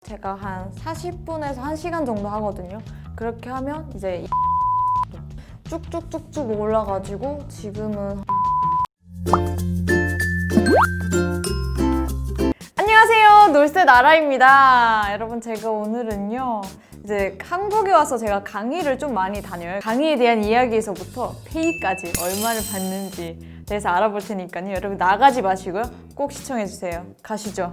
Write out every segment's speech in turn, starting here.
제가 한 40분에서 1시간 정도 하거든요. 그렇게 하면 이제 쭉쭉쭉쭉 올라가지고 지금은 안녕하세요, 놀세 나라입니다. 여러분, 제가 오늘은요 이제 한국에 와서 제가 강의를 좀 많이 다녀요. 강의에 대한 이야기에서부터 페이까지 얼마를 받는지 대해서 알아볼 테니까요. 여러분 나가지 마시고요. 꼭 시청해주세요. 가시죠.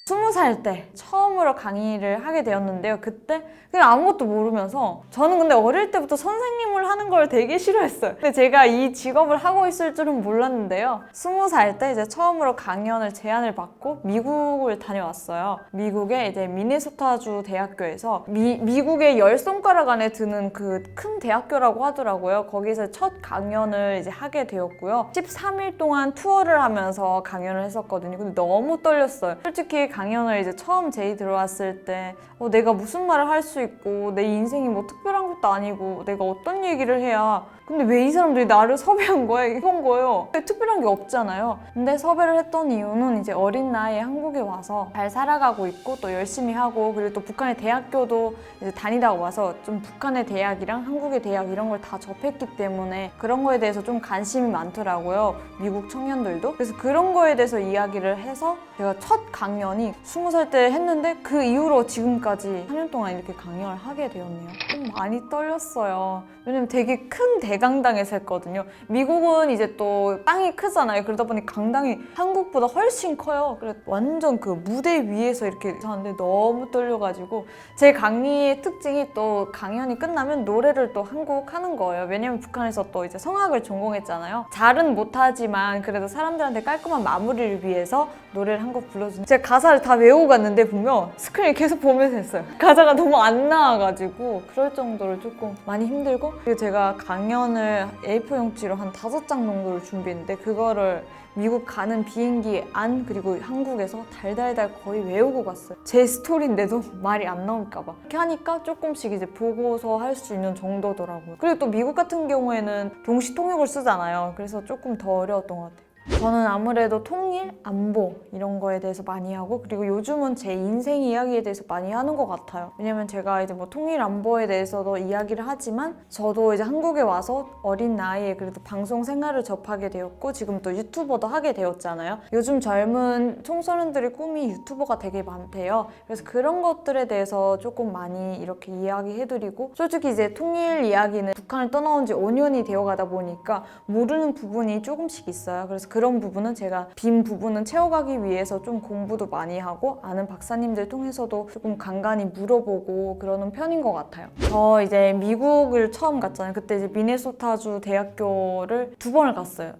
20살 때 처음으로 강의를 하게 되었는데요. 그때 그냥 아무것도 모르면서, 저는 근데 어릴 때부터 선생님을 하는 걸 되게 싫어했어요. 근데 제가 이 직업을 하고 있을 줄은 몰랐는데요. 20살 때 이제 처음으로 강연을 제안을 받고 미국을 다녀왔어요. 미국의 이제 미네소타주 대학교에서 미국의 10손가락 안에 드는 그 큰 대학교라고 하더라고요. 거기서 첫 강연을 이제 하게 되었고요. 13일 동안 투어를 하면서 강연을 했었거든요. 근데 너무 떨렸어요. 솔직히 강연을 이제 처음 제의 들어왔을 때 내가 무슨 말을 할 수 있고 내 인생이 뭐 특별한 것도 아니고 내가 어떤 얘기를 해야, 근데 왜 이 사람들이 나를 섭외한 거야? 이건 거예요. 특별한 게 없잖아요. 근데 섭외를 했던 이유는 이제 어린 나이에 한국에 와서 잘 살아가고 있고 또 열심히 하고, 그리고 또 북한의 대학교도 이제 다니다 와서 좀 북한의 대학이랑 한국의 대학 이런 걸 다 접했기 때문에 그런 거에 대해서 좀 관심이 많더라고요. 미국 청년들도. 그래서 그런 거에 대해서 이야기를 해서 제가 첫 강연이 20살 때 했는데 그 이후로 지금까지 4년 동안 이렇게 강연을 하게 되었네요. 좀 많이 떨렸어요. 왜냐면 되게 큰 대강당에서 했거든요. 미국은 이제 또 땅이 크잖아요. 그러다 보니 강당이 한국보다 훨씬 커요. 그래서 완전 그 무대 위에서 이렇게 하는데 너무 떨려가지고, 제 강의의 특징이 또 강연이 끝나면 노래를 또 한 곡 하는 거예요. 왜냐면 북한에서 또 이제 성악을 전공했잖아요. 잘은 못하지만 그래도 사람들한테 깔끔한 마무리를 위해서 노래를 한 곡 불러주는, 제가 가사를 다 외우고 갔는데 분명 스크린 계속 보면서 했어요. 가사가 너무 안 나와가지고 그럴 정도로 조금 많이 힘들고, 그리고 제가 강연을 A4 용지로 한 5장 정도를 준비했는데 그거를 미국 가는 비행기 안, 그리고 한국에서 달달달 거의 외우고 갔어요. 제 스토리인데도 말이 안 나올까봐. 이렇게 하니까 조금씩 이제 보고서 할 수 있는 정도더라고요. 그리고 또 미국 같은 경우에는 동시 통역을 쓰잖아요. 그래서 조금 더 어려웠던 것 같아요. 저는 아무래도 통일, 안보 이런 거에 대해서 많이 하고, 그리고 요즘은 제 인생 이야기에 대해서 많이 하는 것 같아요. 왜냐면 제가 이제 뭐 통일, 안보에 대해서도 이야기를 하지만 저도 이제 한국에 와서 어린 나이에 그래도 방송 생활을 접하게 되었고, 지금 또 유튜버도 하게 되었잖아요. 요즘 젊은 청소년들의 꿈이 유튜버가 되게 많대요. 그래서 그런 것들에 대해서 조금 많이 이렇게 이야기해드리고, 솔직히 이제 통일 이야기는 북한을 떠나온 지 5년이 되어가다 보니까 모르는 부분이 조금씩 있어요. 그래서 그런 부분은 제가 빈 부분은 채워가기 위해서 좀 공부도 많이 하고, 아는 박사님들 통해서도 조금 간간히 물어보고 그러는 편인 것 같아요. 저 이제 미국을 처음 갔잖아요. 그때 이제 미네소타주 대학교를 2번을 갔어요.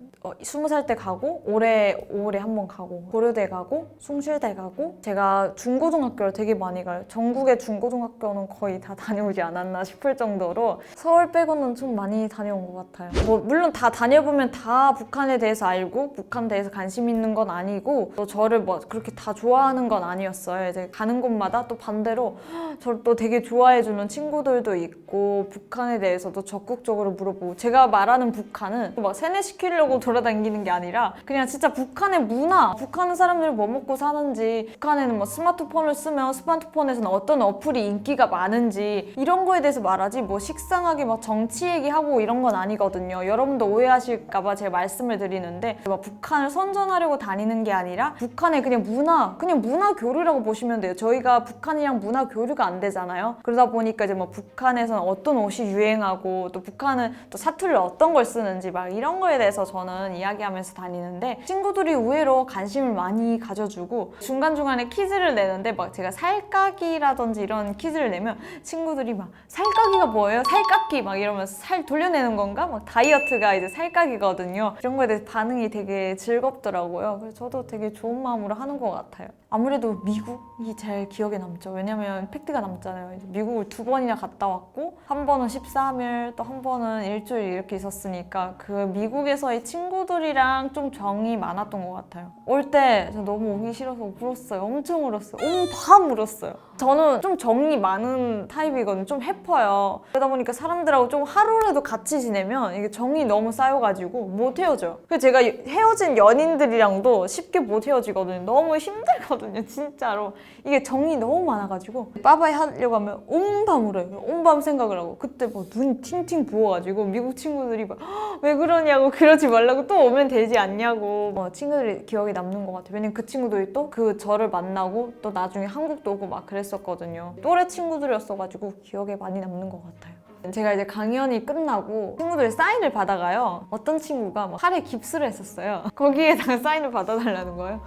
20살 때 가고, 올해 한 번 가고, 고려대 가고, 숭실대 가고. 제가 중고등학교를 되게 많이 가요. 전국의 중고등학교는 거의 다 다녀오지 않았나 싶을 정도로 서울 빼고는 좀 많이 다녀온 것 같아요. 뭐 물론 다 다녀보면 다 북한에 대해서 알고 북한 대해서 관심 있는 건 아니고, 또 저를 뭐 그렇게 다 좋아하는 건 아니었어요. 이제 가는 곳마다 또 반대로 저를 또 되게 좋아해주는 친구들도 있고, 북한에 대해서도 적극적으로 물어보고, 제가 말하는 북한은 막 세뇌시키려고 돌아다니는 게 아니라 그냥 진짜 북한의 문화, 북한 사람들이 뭐 먹고 사는지, 북한에는 뭐 스마트폰을 쓰면 스마트폰에서는 어떤 어플이 인기가 많은지 이런 거에 대해서 말하지, 뭐 식상하게 막 정치 얘기하고 이런 건 아니거든요. 여러분도 오해하실까봐 제가 말씀을 드리는데, 막 북한을 선전하려고 다니는 게 아니라 북한의 그냥 문화 교류라고 보시면 돼요. 저희가 북한이랑 문화 교류가 안 되잖아요. 그러다 보니까 이제 뭐 북한에서는 어떤 옷이 유행하고, 또 북한은 또 사투리를 어떤 걸 쓰는지 막 이런 거에 대해서 저는 이야기하면서 다니는데, 친구들이 의외로 관심을 많이 가져주고, 중간중간에 퀴즈를 내는데 막 제가 살까기라든지 이런 퀴즈를 내면 친구들이 막 살까기가 뭐예요? 살깎기 막 이러면서 살 돌려내는 건가? 막 다이어트가 이제 살까기거든요. 이런 거에 대해서 반응이 되게 즐겁더라고요. 그래서 저도 되게 좋은 마음으로 하는 것 같아요. 아무래도 미국이 제일 기억에 남죠. 왜냐면 팩트가 남잖아요. 이제 미국을 2번이나 갔다 왔고, 한 번은 13일, 또 한 번은 일주일 이렇게 있었으니까 그 미국에서의 친구들이랑 좀 정이 많았던 것 같아요. 올 때 너무 오기 싫어서 울었어요. 엄청 울었어요. 온 밤 울었어요. 저는 좀 정이 많은 타입이거든요. 좀 해퍼요. 그러다 보니까 사람들하고 좀 하루라도 같이 지내면 이게 정이 너무 쌓여가지고 못 헤어져요. 그래서 제가 헤어진 연인들이랑도 쉽게 못 헤어지거든요. 너무 힘들거든요. 울었거든요. 진짜로. 이게 정이 너무 많아가지고 빠바이 하려고 하면 온 밤 울어요. 온 밤 생각을 하고 그때 뭐 눈이 팅팅 부어가지고 미국 친구들이 막 왜 그러냐고 그러지 말라고 또 오면 되지 않냐고 친구들이 기억에 남는 것 같아요. 왜냐면 그 친구들이 또 그 저를 만나고 또 나중에 한국도 오고 막 그랬었거든요. 또래 친구들이었어가지고 기억에 많이 남는 것 같아요. 제가 이제 강연이 끝나고 친구들이 사인을 받아가요. 어떤 친구가 막 팔에 깁스를 했었어요. 거기에다가 사인을 받아달라는 거예요.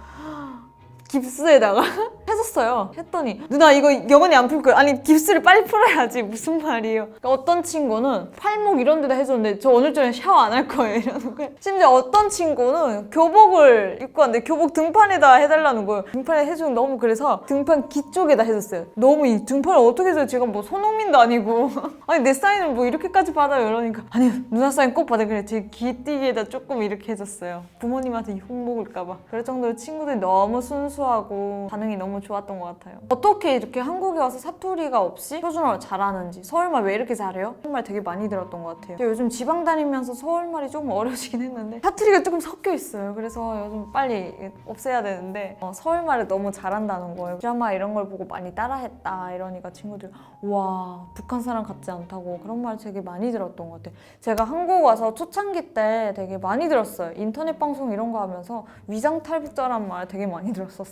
깁스에다가 해줬어요. 했더니 누나 이거 영원히 안 풀 거야. 아니 깁스를 빨리 풀어야지. 무슨 말이에요. 그러니까 어떤 친구는 팔목 이런 데다 해줬는데 저 오늘 저녁에 샤워 안 할 거예요 이러는 거예요. 심지어 어떤 친구는 교복을 입고 왔는데 교복 등판에다 해달라는 거예요. 등판에 해주면 너무 그래서 등판 귀 쪽에다 해줬어요. 너무 이 등판을 어떻게 해서 제가 뭐 손흥민도 아니고 아니 내 사인을 뭐 이렇게까지 받아요 이러니까 아니 누나 사인 꼭 받아. 그래 제 귀띠에다 조금 이렇게 해줬어요. 부모님한테 욕먹을까 봐. 그럴 정도로 친구들이 너무 순수하고 반응이 너무 좋았던 것 같아요. 어떻게 이렇게 한국에 와서 사투리가 없이 표준어를 잘하는지. 서울말 왜 이렇게 잘해요? 서울말 되게 많이 들었던 것 같아요. 요즘 지방 다니면서 서울말이 조금 어려지긴 했는데 사투리가 조금 섞여 있어요. 그래서 요즘 빨리 없애야 되는데 서울말을 너무 잘한다는 거예요. 드라마 이런 걸 보고 많이 따라했다 이러니까 친구들 와 북한 사람 같지 않다고 그런 말 되게 많이 들었던 것 같아요. 제가 한국 와서 초창기 때 되게 많이 들었어요. 인터넷 방송 이런 거 하면서 위장 탈북자란 말 되게 많이 들었었어요.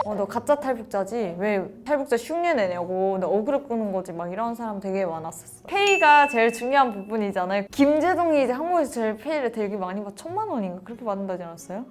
너 가짜 탈북자지? 왜 탈북자 흉내 내냐고 너 어그로 끄는 거지? 막 이런 사람 되게 많았었어요. 페이가 제일 중요한 부분이잖아요. 김재동이 이제 한국에서 제일 페이를 되게 많이 받 1000만 원인가 그렇게 받는다지 않았어요?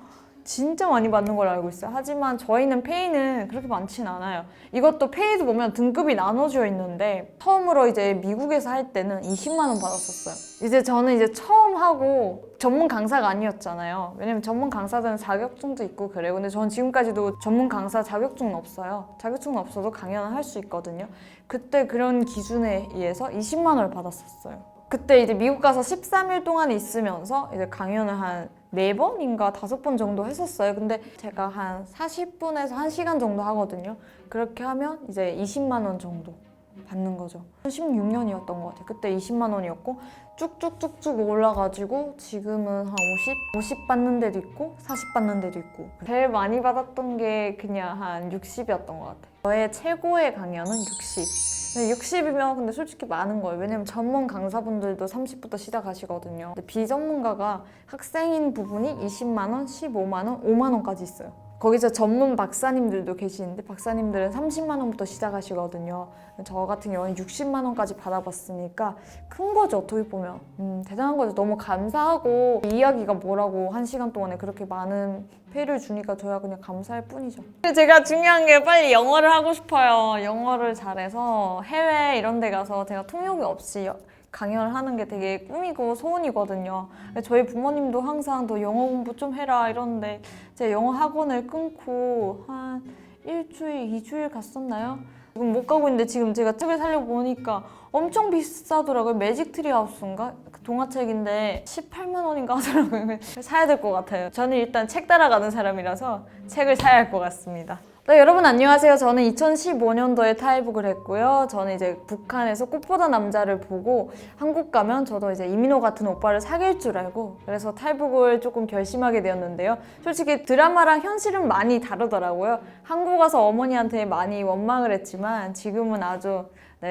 진짜 많이 받는 걸 알고 있어요. 하지만 저희는 페이는 그렇게 많진 않아요. 이것도 페이도 보면 등급이 나눠져 있는데 처음으로 이제 미국에서 할 때는 20만 원 받았었어요. 이제 저는 이제 처음 하고 전문 강사가 아니었잖아요. 왜냐면 전문 강사들은 자격증도 있고 그래요. 근데 전 지금까지도 전문 강사 자격증은 없어요. 자격증은 없어도 강연을 할 수 있거든요. 그때 그런 기준에 의해서 20만 원을 받았었어요. 그때 이제 미국 가서 13일 동안 있으면서 이제 강연을 한 4번인가 5번 정도 했었어요. 근데 제가 한 40분에서 1시간 정도 하거든요. 그렇게 하면 이제 20만 원 정도 받는 거죠. 16년이었던 것 같아요. 그때 20만 원이었고 쭉쭉쭉쭉 올라가지고 지금은 한 50 받는 데도 있고 40 받는 데도 있고 제일 많이 받았던 게 그냥 한 60이었던 것 같아요. 저의 최고의 강연은 60. 60이면 근데 솔직히 많은 거예요. 왜냐면 전문 강사분들도 30부터 시작하시거든요. 근데 비전문가가 학생인 부분이 20만 원, 15만 원, 5만 원까지 있어요. 거기서 전문 박사님들도 계시는데 박사님들은 30만 원부터 시작하시거든요. 저 같은 경우는 60만 원까지 받아봤으니까 큰 거죠. 어떻게 보면 대단한 거죠. 너무 감사하고 이야기가 뭐라고 1시간 동안에 그렇게 많은 페이를 주니까 저야 그냥 감사할 뿐이죠. 제가 중요한 게 빨리 영어를 하고 싶어요. 영어를 잘해서 해외 이런 데 가서 제가 통역이 없이 강연을 하는 게 되게 꿈이고 소원이거든요. 저희 부모님도 항상 너 영어 공부 좀 해라 이러는데 제가 영어 학원을 끊고 한 일주일, 2주일 갔었나요? 지금 못 가고 있는데 지금 제가 책을 사려고 보니까 엄청 비싸더라고요. 매직 트리 하우스인가? 그 동화책인데 18만 원인가 하더라고요. 사야 될 것 같아요. 저는 일단 책 따라가는 사람이라서 책을 사야 할 것 같습니다. 네, 여러분 안녕하세요. 저는 2015년도에 탈북을 했고요. 저는 이제 북한에서 꽃보다 남자를 보고 한국 가면 저도 이제 이민호 같은 오빠를 사귈 줄 알고 그래서 탈북을 조금 결심하게 되었는데요. 솔직히 드라마랑 현실은 많이 다르더라고요. 한국 와서 어머니한테 많이 원망을 했지만 지금은 아주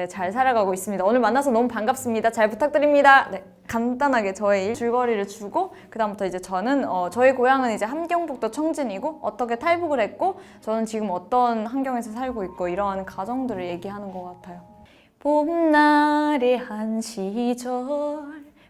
잘 살아가고 있습니다. 오늘 만나서 너무 반갑습니다. 잘 부탁드립니다. 네. 간단하게 저의 줄거리를 주고 그다음부터 이제 저는 저희 고향은 이제 함경북도 청진이고 어떻게 탈북을 했고 저는 지금 어떤 환경에서 살고 있고 이러한 가정들을 얘기하는 것 같아요. 봄날의 한 시절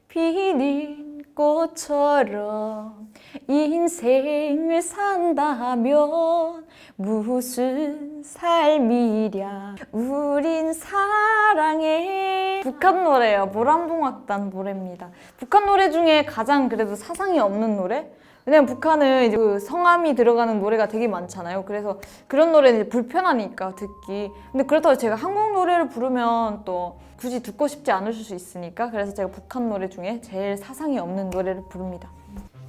피는 꽃처럼 인생을 산다면 무슨 삶이랴 우린 사랑해. 북한 노래예요. 모란봉악단 노래입니다. 북한 노래 중에 가장 그래도 사상이 없는 노래? 왜냐면 북한은 이제 그 성함이 들어가는 노래가 되게 많잖아요. 그래서 그런 노래는 이제 불편하니까 듣기. 근데 그렇다고 제가 한국 노래를 부르면 또 굳이 듣고 싶지 않으실 수 있으니까 그래서 제가 북한 노래 중에 제일 사상이 없는 노래를 부릅니다.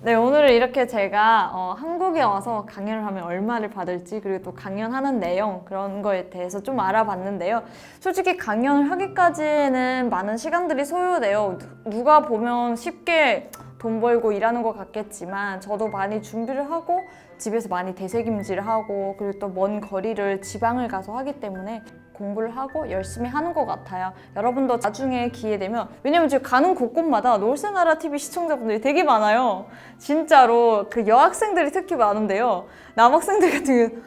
네, 오늘은 이렇게 제가 한국에 와서 강연을 하면 얼마를 받을지 그리고 또 강연하는 내용 그런 거에 대해서 좀 알아봤는데요. 솔직히 강연을 하기까지는 많은 시간들이 소요돼요. 누가 보면 쉽게 돈 벌고 일하는 것 같겠지만 저도 많이 준비를 하고 집에서 많이 되새김질을 하고 그리고 또 먼 거리를 지방을 가서 하기 때문에 공부를 하고 열심히 하는 것 같아요. 여러분도 나중에 기회 되면, 왜냐면 지금 가는 곳곳마다 놀새나라 TV 시청자분들이 되게 많아요. 진짜로 그 여학생들이 특히 많은데요. 남학생들 같은 경우는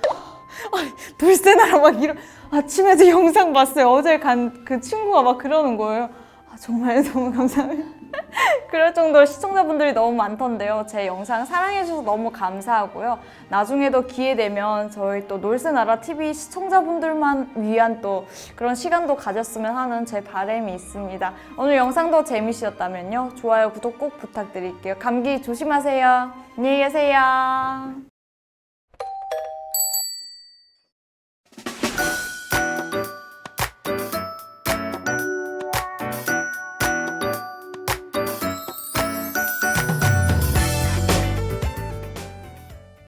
놀새나라 막 이런, 아침에도 영상 봤어요. 어제 간 그 친구가 막 그러는 거예요. 정말 너무 감사해요. 그럴 정도로 시청자분들이 너무 많던데요. 제 영상 사랑해주셔서 너무 감사하고요. 나중에도 기회 되면 저희 또 놀새나라 TV 시청자분들만 위한 또 그런 시간도 가졌으면 하는 제 바람이 있습니다. 오늘 영상도 재미있었다면요. 좋아요, 구독 꼭 부탁드릴게요. 감기 조심하세요. 안녕히 계세요.